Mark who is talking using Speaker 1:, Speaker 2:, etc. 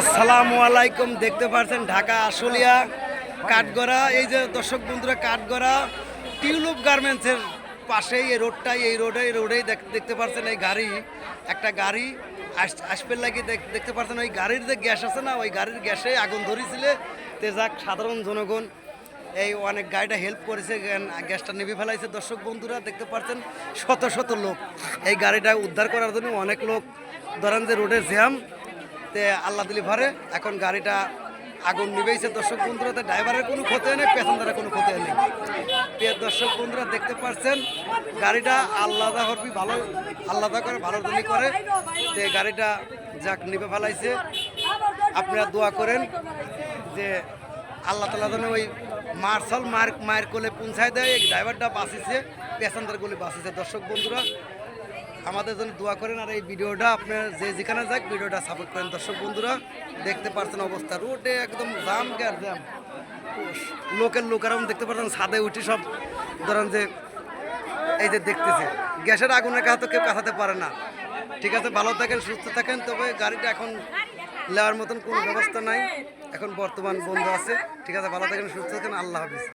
Speaker 1: আসসালামু আলাইকুম। দেখতে পাচ্ছেন ঢাকা আশুলিয়া কাঠগড়া, এই যে দর্শক বন্ধুরা, কাঠগড়া টিউলিপ গার্মেন্টসের পাশেই এই রোডেই দেখতে পাচ্ছেন এই গাড়ি, একটা গাড়ি আসপের লাগিয়ে দেখতে পাচ্ছেন ওই গাড়ির যে গ্যাস আছে না, ওই গাড়ির গ্যাসে আগুন ধরেছিল। তে যাক, সাধারণ জনগণ এই অনেক গাড়িটা হেল্প করেছে, গ্যাসটা নেভে ফেলাইছে। দর্শক বন্ধুরা দেখতে পাচ্ছেন শত শত লোক এই গাড়িটা উদ্ধার করার জন্য, অনেক লোক ধরেন যে রোডের জ্যাম, তে আল্লাহ দিলি ভরে এখন গাড়িটা আগুন নিবেইছে। দর্শক বন্ধুরা, তো ড্রাইভারের কোনো ক্ষতি নেই, প্যাসেঞ্জারের কোনো ক্ষতি নেই। দর্শক বন্ধুরা দেখতে পাচ্ছেন গাড়িটা আল্লাদা হরবি ভালো, আল্লাদা করে ভালো জন্য করে, যে গাড়িটা যাক নিবে ফেলাইছে। আপনারা দোয়া করেন যে আল্লাহ তালা যেন ওই মার্শাল মায়ের কোলে পৌঁছায় দেয়, এই ড্রাইভারটা বাঁচিছে, প্যাসেঞ্জার কোলে বাঁচিছে। দর্শক বন্ধুরা আমাদের জন্য দোয়া করেন, আর এই ভিডিওটা আপনার যেখানে যাক ভিডিওটা সাপোর্ট করেন। দর্শক বন্ধুরা দেখতে পাচ্ছেন অবস্থা, রোডে একদম জ্যাম লোকেরা দেখতে পাচ্ছেন ছাদে উঠি সব ধরেন যে এই যে দেখতেছে গ্যাসের আগুনের কাছে তো কেউ কাছাতে পারে না। ঠিক আছে, ভালো থাকেন, সুস্থ থাকেন। তবে গাড়িটা এখন নেওয়ার মতন কোনো ব্যবস্থা নাই, এখন বর্তমান বন্ধ আছে। ঠিক আছে, ভালো থাকেন, সুস্থ থাকেন, আল্লাহ হাফিজ।